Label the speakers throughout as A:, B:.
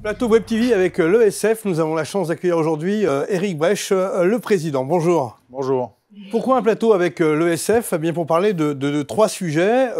A: Plateau Web TV avec l'ESF, nous avons la chance d'accueillir aujourd'hui Éric Brech, le président. Bonjour.
B: Bonjour.
A: Pourquoi un plateau avec l'ESF? Eh bien pour parler de trois sujets.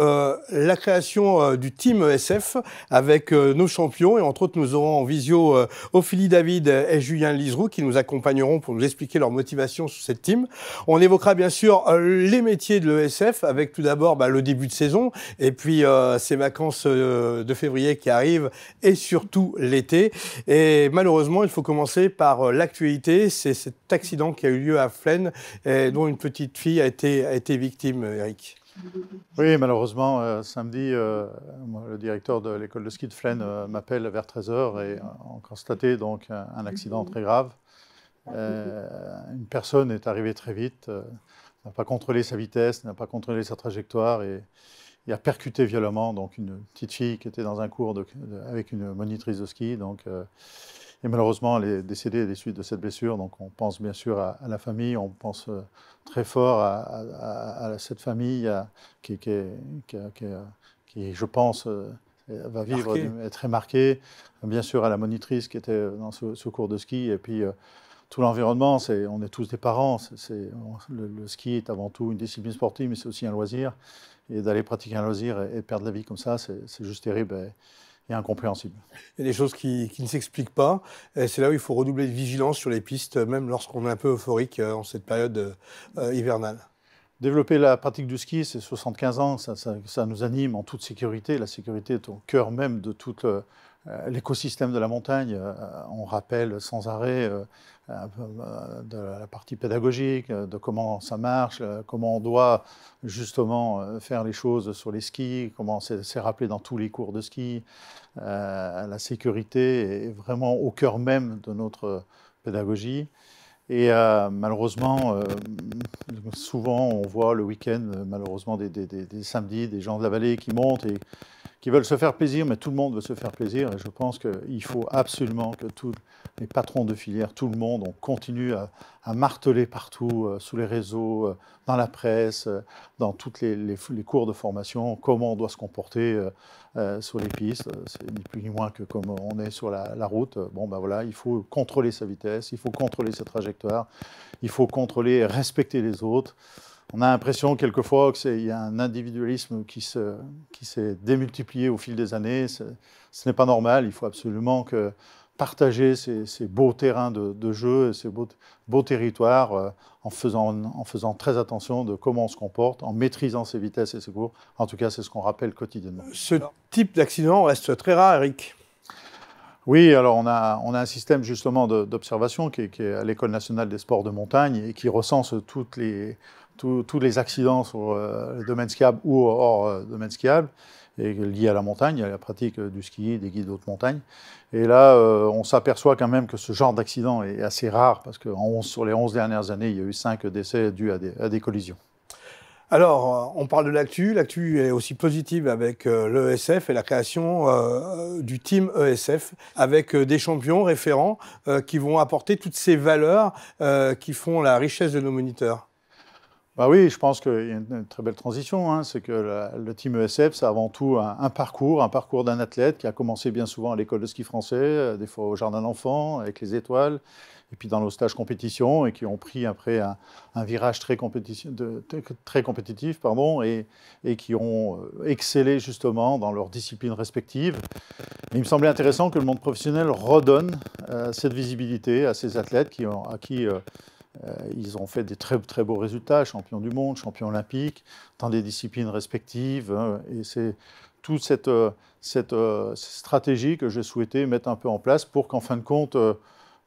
A: La création du team ESF avec nos champions. Et entre autres, nous aurons en visio Ophélie David et Julien Liseroux qui nous accompagneront pour nous expliquer leur motivation sur cette team. On évoquera bien sûr les métiers de l'ESF avec tout d'abord le début de saison et puis ces vacances de février qui arrivent et surtout l'été. Et malheureusement, il faut commencer par l'actualité. C'est cet accident qui a eu lieu à Flaine et dont une petite fille a été victime, Éric.
B: Oui, malheureusement, samedi, le directeur de l'école de ski de Flaine m'appelle vers 13 h et on constatait donc un accident très grave. Une personne est arrivée très vite, n'a pas contrôlé sa vitesse, n'a pas contrôlé sa trajectoire et a percuté violemment donc une petite fille qui était dans un cours avec une monitrice de ski. Et malheureusement, elle est décédée des suites de cette blessure. Donc, on pense bien sûr à la famille, on pense très fort à cette famille qui, je pense, va vivre, est très marquée. Bien sûr, à la monitrice qui était dans ce cours de ski. Et puis, tout l'environnement, on est tous des parents. Le ski est avant tout une discipline sportive, mais c'est aussi un loisir. Et d'aller pratiquer un loisir et perdre la vie comme ça, c'est juste terrible. Et incompréhensible.
A: Il y a des choses qui ne s'expliquent pas. C'est là où il faut redoubler de vigilance sur les pistes, même lorsqu'on est un peu euphorique en cette période hivernale.
B: Développer la pratique du ski, c'est 75 ans, ça nous anime en toute sécurité. La sécurité est au cœur même de tout l'écosystème de la montagne. On rappelle sans arrêt de la partie pédagogique, de comment ça marche, comment on doit justement faire les choses sur les skis, comment c'est rappelé dans tous les cours de ski. La sécurité est vraiment au cœur même de notre pédagogie. Et malheureusement, souvent on voit le week-end, malheureusement des samedis, des gens de la vallée qui montent et qui veulent se faire plaisir, mais tout le monde veut se faire plaisir. Et je pense qu'il faut absolument que tous les patrons de filière, tout le monde, on continue à marteler partout, sous les réseaux, dans la presse, dans tous les cours de formation, comment on doit se comporter sur les pistes. C'est ni plus ni moins que comme on est sur la route. Bon, ben voilà, il faut contrôler sa vitesse, il faut contrôler sa trajectoire, il faut contrôler et respecter les autres. On a l'impression quelquefois qu'il y a un individualisme qui s'est démultiplié au fil des années. Ce n'est pas normal. Il faut absolument partager ces beaux terrains de jeu, ces beaux territoires en faisant très attention de comment on se comporte, en maîtrisant ses vitesses et ses cours. En tout cas, c'est ce qu'on rappelle quotidiennement.
A: Ce type d'accident reste très rare, Éric.
B: Oui, alors on a un système justement d'observation qui est à l'École nationale des sports de montagne et qui recense tous les accidents sur le domaine skiable ou hors domaine skiable, et liés à la montagne, à la pratique du ski, des guides haute montagne. Et là, on s'aperçoit quand même que ce genre d'accident est assez rare, parce que sur les 11 dernières années, il y a eu 5 décès dus à des collisions.
A: Alors, on parle de l'actu. L'actu est aussi positive avec l'ESF et la création du team ESF avec des champions référents qui vont apporter toutes ces valeurs qui font la richesse de nos moniteurs.
B: Bah oui, je pense qu'il y a une très belle transition. Hein. C'est que le team ESF, c'est avant tout un parcours d'un athlète qui a commencé bien souvent à l'école de ski français, des fois au jardin d'enfants, avec les étoiles, et puis dans nos stages compétition, et qui ont pris après un virage très compétitif, et qui ont excellé justement dans leurs disciplines respectives. Et il me semblait intéressant que le monde professionnel redonne cette visibilité à ces athlètes à qui ils ont fait des très, très beaux résultats, champions du monde, champions olympiques, dans des disciplines respectives. Et c'est toute cette stratégie que j'ai souhaité mettre un peu en place pour qu'en fin de compte,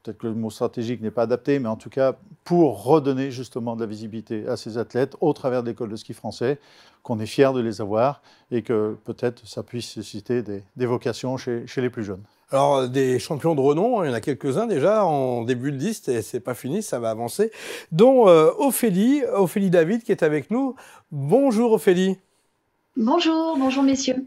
B: peut-être que le mot stratégique n'est pas adapté, mais en tout cas pour redonner justement de la visibilité à ces athlètes au travers de l'école de ski français, qu'on est fiers de les avoir et que peut-être ça puisse susciter des vocations chez les plus jeunes.
A: Alors, des champions de renom, il y en a quelques-uns déjà en début de liste, et c'est pas fini, ça va avancer, dont Ophélie David qui est avec nous. Bonjour Ophélie.
C: Bonjour messieurs.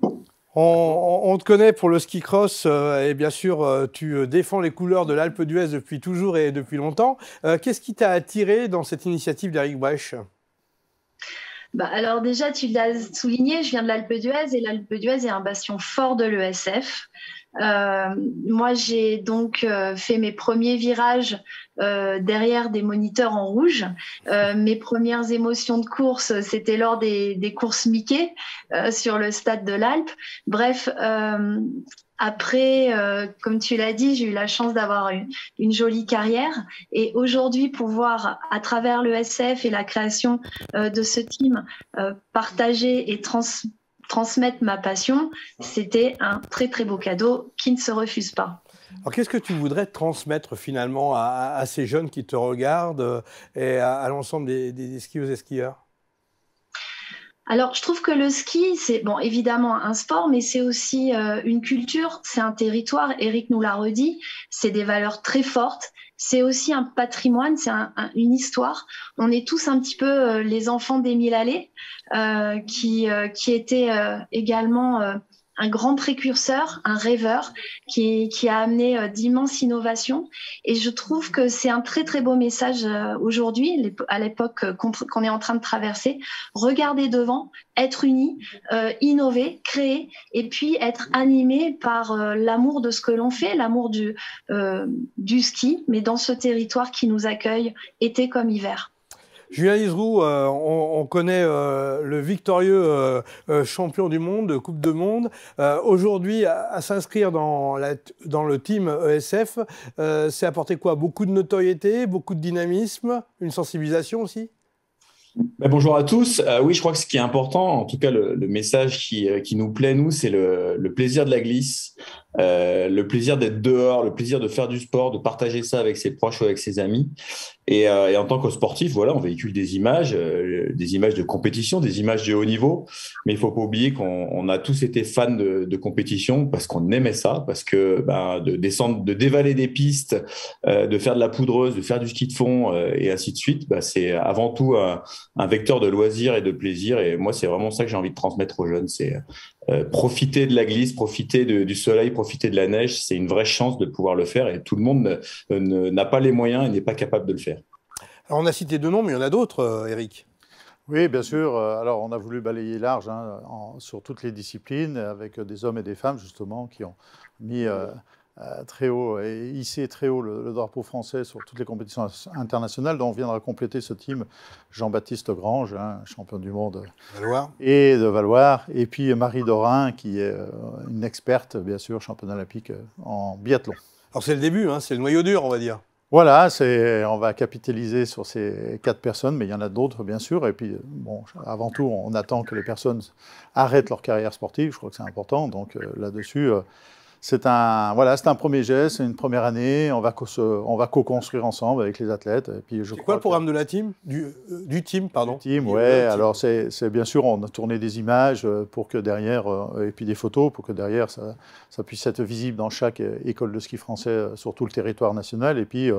A: On te connaît pour le ski cross et bien sûr, tu défends les couleurs de l'Alpe d'Huez depuis toujours et depuis longtemps. Qu'est-ce qui t'a attiré dans cette initiative d'Éric Brech ?
C: Bah, alors déjà, tu l'as souligné, je viens de l'Alpe d'Huez et l'Alpe d'Huez est un bastion fort de l'ESF. Moi, j'ai donc fait mes premiers virages derrière des moniteurs en rouge. Mes premières émotions de course, c'était lors des courses Mickey sur le stade de l'Alpe. Bref, après, comme tu l'as dit, j'ai eu la chance d'avoir une jolie carrière. Et aujourd'hui, pouvoir, à travers l'ESF et la création de ce team, partager et transmettre ma passion, c'était un très très beau cadeau qui ne se refuse pas.
A: Alors, qu'est-ce que tu voudrais transmettre finalement à ces jeunes qui te regardent et à l'ensemble des skieuses et skieurs?
C: Alors, je trouve que le ski, c'est bon, évidemment un sport, mais c'est aussi une culture, c'est un territoire. Eric nous l'a redit, c'est des valeurs très fortes. C'est aussi un patrimoine, c'est une histoire. On est tous un petit peu les enfants d'Émile Allais, qui était également un grand précurseur, un rêveur, qui a amené d'immenses innovations. Et je trouve que c'est un très très beau message aujourd'hui, à l'époque qu'on est en train de traverser. Regarder devant, être unis, innover, créer, et puis être animé par l'amour de ce que l'on fait, l'amour du ski, mais dans ce territoire qui nous accueille été comme hiver.
A: Julien Liseroux, on connaît le victorieux champion du monde, de Coupe du Monde. Aujourd'hui, à s'inscrire dans le team ESF, c'est apporter quoi? Beaucoup de notoriété, beaucoup de dynamisme, une sensibilisation aussi?
D: Bonjour à tous. Oui, je crois que ce qui est important, en tout cas le message qui nous plaît, nous, c'est le plaisir de la glisse, le plaisir d'être dehors, le plaisir de faire du sport, de partager ça avec ses proches ou avec ses amis. Et en tant que sportif, voilà, on véhicule des images de compétition, des images de haut niveau. Mais il faut pas oublier qu'on a tous été fans de compétition parce qu'on aimait ça, parce que de descendre, de dévaler des pistes, de faire de la poudreuse, de faire du ski de fond et ainsi de suite, c'est avant tout un vecteur de loisir et de plaisir. Et moi, c'est vraiment ça que j'ai envie de transmettre aux jeunes. C'est profiter de la glisse, profiter du soleil, profiter de la neige. C'est une vraie chance de pouvoir le faire et tout le monde n'a pas les moyens et n'est pas capable de le faire.
A: Alors, on a cité deux noms, mais il y en a d'autres, Eric.
B: Oui, bien sûr. Alors, on a voulu balayer large sur toutes les disciplines avec des hommes et des femmes, justement, qui ont mis très haut et hissé très haut le drapeau français sur toutes les compétitions internationales, dont on viendra compléter ce team Jean-Baptiste Grange, champion du monde et de Valoir, et puis Marie Dorin, qui est une experte, bien sûr, championne olympique en biathlon.
A: Alors c'est le début, c'est le noyau dur, on va dire.
B: Voilà, on va capitaliser sur ces 4 personnes, mais il y en a d'autres, bien sûr. Et puis, bon, avant tout, on attend que les personnes arrêtent leur carrière sportive. Je crois que c'est important. Donc là-dessus, c'est un premier geste, c'est une première année. On va co-construire ensemble avec les athlètes.
A: C'est quoi le programme de la team du team, pardon.
B: Du team, ouais. Alors c'est bien sûr, on a tourné des images pour que derrière, et puis des photos pour que derrière ça puisse être visible dans chaque école de ski français sur tout le territoire national. Et puis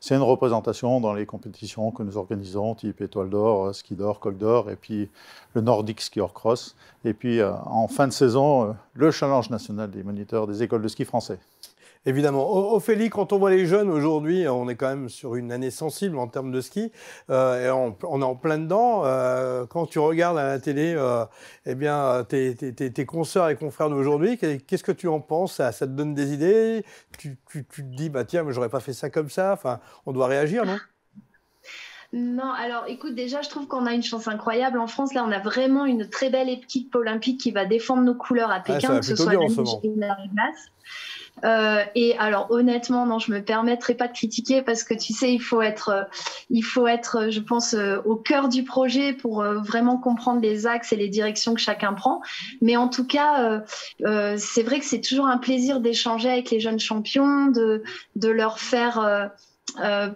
B: c'est une représentation dans les compétitions que nous organisons, type Étoile d'Or, Ski d'Or, Col d'Or, et puis le Nordic Ski Hors Cross. Et puis en fin de saison, le challenge national des moniteurs des écoles de ski français.
A: Évidemment. Ophélie, quand on voit les jeunes aujourd'hui, on est quand même sur une année sensible en termes de ski, et on est en plein dedans. Quand tu regardes à la télé, tes consoeurs et confrères d'aujourd'hui, qu'est-ce que tu en penses? Ça te donne des idées? Tu te dis, tiens, mais j'aurais pas fait ça comme ça. Enfin, on doit réagir, non?
C: Non, alors écoute, déjà, je trouve qu'on a une chance incroyable. En France, là, on a vraiment une très belle équipe olympique qui va défendre nos couleurs à Pékin, que ce soit la neige et la glace. Et alors, honnêtement, non, je me permettrai pas de critiquer parce que tu sais, il faut être, je pense, au cœur du projet pour vraiment comprendre les axes et les directions que chacun prend. Mais en tout cas, c'est vrai que c'est toujours un plaisir d'échanger avec les jeunes champions, de leur faire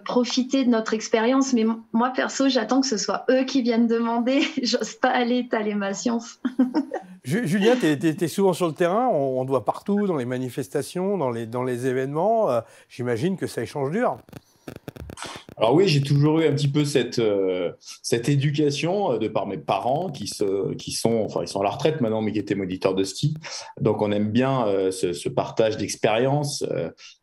C: profiter de notre expérience, mais moi perso j'attends que ce soit eux qui viennent demander. J'ose pas aller étaler ma science.
A: Julien, tu es souvent sur le terrain, on te voit partout dans les manifestations, dans les événements. J'imagine que ça échange dur.
D: Alors oui, j'ai toujours eu un petit peu cette éducation de par mes parents qui sont à la retraite maintenant, mais qui étaient moniteurs de ski. Donc on aime bien ce partage d'expérience.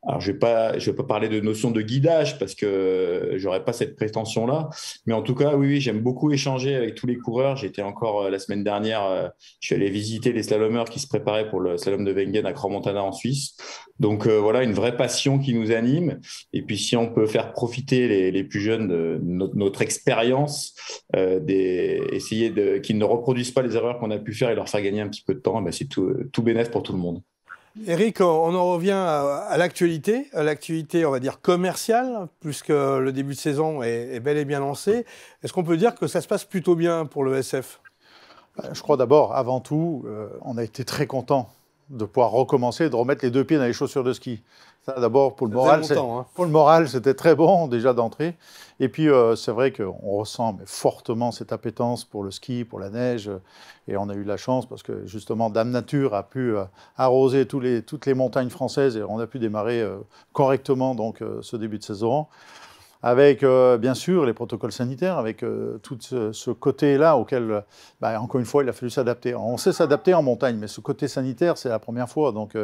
D: Alors je vais pas parler de notion de guidage parce que j'aurais pas cette prétention-là. Mais en tout cas, oui, j'aime beaucoup échanger avec tous les coureurs. J'étais encore la semaine dernière, je suis allé visiter les slalomeurs qui se préparaient pour le slalom de Wengen à Crans-Montana en Suisse. Donc voilà, une vraie passion qui nous anime. Et puis, si on peut faire profiter les plus jeunes de notre expérience, qu'ils ne reproduisent pas les erreurs qu'on a pu faire et leur faire gagner un petit peu de temps, c'est tout bénef pour tout le monde.
A: Eric, on en revient à l'actualité, on va dire commerciale, puisque le début de saison est bel et bien lancé. Est-ce qu'on peut dire que ça se passe plutôt bien pour le SF?
B: Je crois d'abord, avant tout, on a été très contents de pouvoir recommencer, de remettre les deux pieds dans les chaussures de ski. Ça, d'abord, pour le moral, c'était très bon déjà d'entrée. Et puis, c'est vrai qu'on ressent fortement cette appétence pour le ski, pour la neige. Et on a eu la chance parce que justement, Dame Nature a pu arroser toutes les montagnes françaises et on a pu démarrer correctement donc, ce début de saison. Avec, bien sûr, les protocoles sanitaires, avec tout ce côté-là auquel, encore une fois, il a fallu s'adapter. On sait s'adapter en montagne, mais ce côté sanitaire, c'est la première fois. Donc,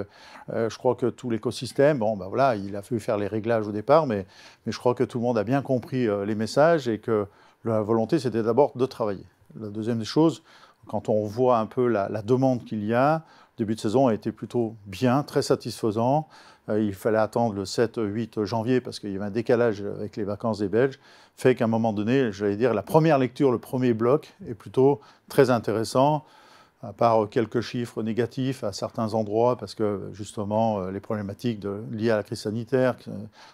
B: je crois que tout l'écosystème, voilà, il a fallu faire les réglages au départ, mais je crois que tout le monde a bien compris les messages et que la volonté, c'était d'abord de travailler. La deuxième des choses, quand on voit un peu la demande qu'il y a, le début de saison a été plutôt bien, très satisfaisant. Il fallait attendre le 7-8 janvier parce qu'il y avait un décalage avec les vacances des Belges, fait qu'à un moment donné, j'allais dire, la première lecture, le premier bloc est plutôt très intéressant, à part quelques chiffres négatifs à certains endroits, parce que justement, les problématiques liées à la crise sanitaire,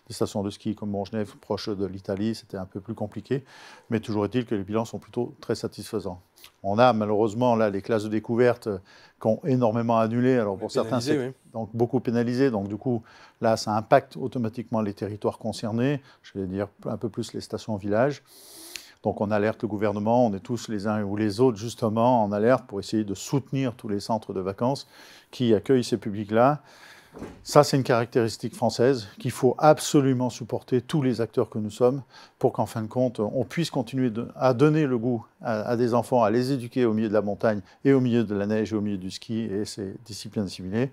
B: des stations de ski comme Montgenèvre, proche de l'Italie, c'était un peu plus compliqué, mais toujours est-il que les bilans sont plutôt très satisfaisants. On a malheureusement là les classes de découverte qui ont énormément annulé, alors pour certains c'est donc beaucoup pénalisé, donc du coup là ça impacte automatiquement les territoires concernés, je vais dire un peu plus les stations-villages. Donc on alerte le gouvernement, on est tous les uns ou les autres justement en alerte pour essayer de soutenir tous les centres de vacances qui accueillent ces publics-là. Ça, c'est une caractéristique française qu'il faut absolument supporter, tous les acteurs que nous sommes, pour qu'en fin de compte, on puisse continuer à donner le goût à des enfants, à les éduquer au milieu de la montagne et au milieu de la neige et au milieu du ski et ces disciplines assimilées.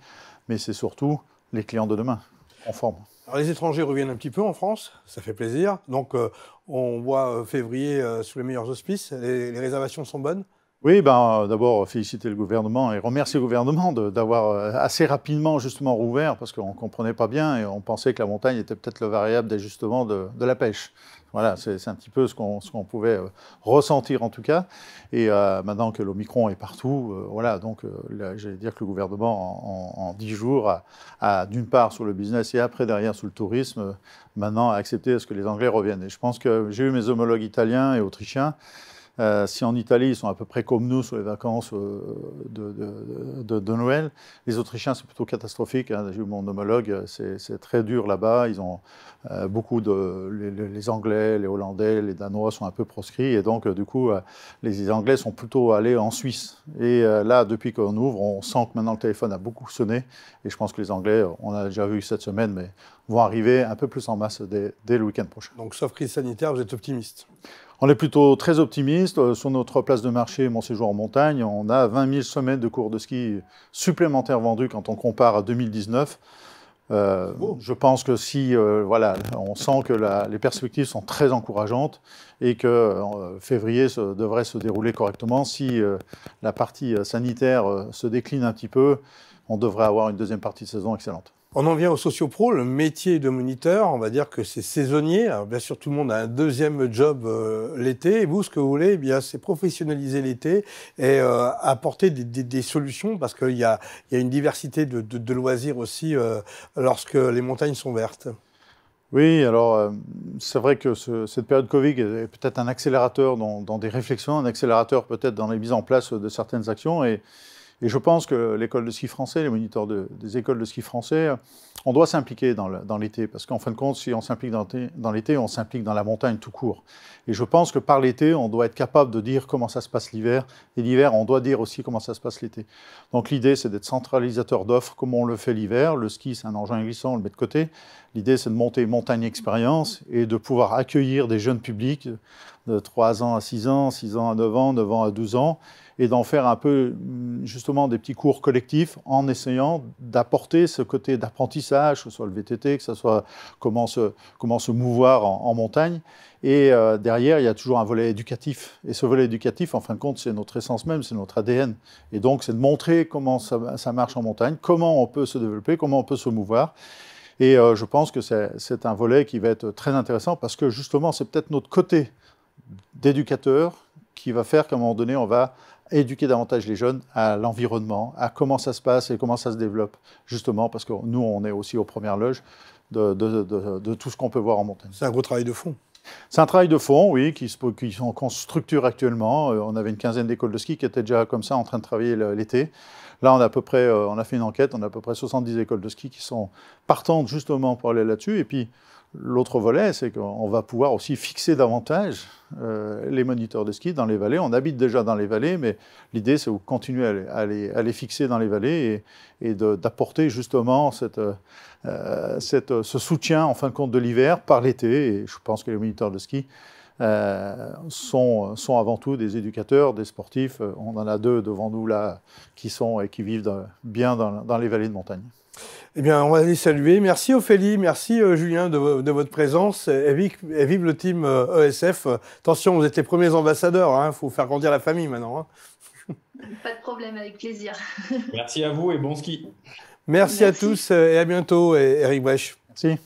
B: Mais c'est surtout les clients de demain, en forme.
A: Alors, les étrangers reviennent un petit peu en France, ça fait plaisir. Donc, on voit février sous les meilleurs auspices. Les réservations sont bonnes?
B: Oui, d'abord, féliciter le gouvernement et remercier le gouvernement d'avoir assez rapidement justement rouvert parce qu'on ne comprenait pas bien et on pensait que la montagne était peut-être le variable d'ajustement de la pêche. Voilà, c'est un petit peu ce qu'on pouvait ressentir en tout cas. Et maintenant que l'Omicron est partout, voilà, donc j'allais dire que le gouvernement en 10 jours a d'une part sur le business et après derrière sur le tourisme, maintenant a accepté à ce que les Anglais reviennent. Et je pense que j'ai eu mes homologues italiens et autrichiens. Si en Italie, ils sont à peu près comme nous sur les vacances de Noël, les Autrichiens, c'est plutôt catastrophique. Hein. J'ai eu mon homologue, c'est très dur là-bas. Ils ont les Anglais, les Hollandais, les Danois sont un peu proscrits. Et donc, du coup, les Anglais sont plutôt allés en Suisse. Et là, depuis qu'on ouvre, on sent que maintenant le téléphone a beaucoup sonné. Et je pense que les Anglais, on a déjà vu cette semaine, mais vont arriver un peu plus en masse dès le week-end prochain.
A: Donc, sauf crise sanitaire, vous êtes optimiste?
B: On est plutôt très optimiste. Sur notre place de marché, Mon Séjour en Montagne, on a 20 000 semaines de cours de ski supplémentaires vendus quand on compare à 2019. Je pense que si, on sent que les perspectives sont très encourageantes et que février devrait se dérouler correctement. Si la partie sanitaire se décline un petit peu, on devrait avoir une deuxième partie de saison excellente.
A: On en vient au socio-pro, le métier de moniteur, on va dire que c'est saisonnier. Alors bien sûr, tout le monde a un deuxième job l'été. Et vous, ce que vous voulez, c'est professionnaliser l'été et apporter des solutions parce qu'il y a une diversité de loisirs aussi lorsque les montagnes sont vertes.
B: Oui, alors c'est vrai que cette période Covid est peut-être un accélérateur dans des réflexions, un accélérateur peut-être dans la mise en place de certaines actions. Et Et je pense que l'école de ski français, les moniteurs des écoles de ski français, on doit s'impliquer dans l'été, parce qu'en fin de compte, si on s'implique dans l'été, on s'implique dans la montagne tout court. Et je pense que par l'été, on doit être capable de dire comment ça se passe l'hiver, et l'hiver, on doit dire aussi comment ça se passe l'été. Donc l'idée, c'est d'être centralisateur d'offres, comme on le fait l'hiver. Le ski, c'est un engin glissant, on le met de côté. L'idée, c'est de monter montagne expérience et de pouvoir accueillir des jeunes publics de 3 ans à 6 ans, 6 ans à 9 ans, 9 ans à 12 ans, et d'en faire un peu, justement, des petits cours collectifs en essayant d'apporter ce côté d'apprentissage, que ce soit le VTT, que ce soit comment se mouvoir en montagne. Et derrière, il y a toujours un volet éducatif. Et ce volet éducatif, en fin de compte, c'est notre essence même, c'est notre ADN. Et donc, c'est de montrer comment ça marche en montagne, comment on peut se développer, comment on peut se mouvoir. Et je pense que c'est un volet qui va être très intéressant parce que, justement, c'est peut-être notre côté d'éducateur qui va faire qu'à un moment donné, on va éduquer davantage les jeunes à l'environnement, à comment ça se passe et comment ça se développe, justement, parce que nous, on est aussi aux premières loges de tout ce qu'on peut voir en montagne.
A: C'est un gros travail de fond.
B: C'est un travail de fond, oui, qu'on structure actuellement. On avait une quinzaine d'écoles de ski qui étaient déjà comme ça en train de travailler l'été. Là, on a fait une enquête, on a à peu près 70 écoles de ski qui sont partantes justement pour aller là-dessus. Et puis, l'autre volet, c'est qu'on va pouvoir aussi fixer davantage les moniteurs de ski dans les vallées. On habite déjà dans les vallées, mais l'idée, c'est de continuer à les fixer dans les vallées et d'apporter justement ce soutien, en fin de compte, de l'hiver par l'été. Et je pense que les moniteurs de ski sont avant tout des éducateurs, des sportifs. On en a 2 devant nous là qui vivent bien dans les vallées de montagne.
A: Eh bien, on va les saluer. Merci Ophélie, merci Julien de votre présence et vive le team ESF. Attention, vous êtes les premiers ambassadeurs, hein. Faut faire grandir la famille maintenant. Hein.
C: Pas de problème, avec plaisir.
D: Merci à vous et bon ski.
A: Merci à tous et à bientôt, Eric Brèche.
B: Merci.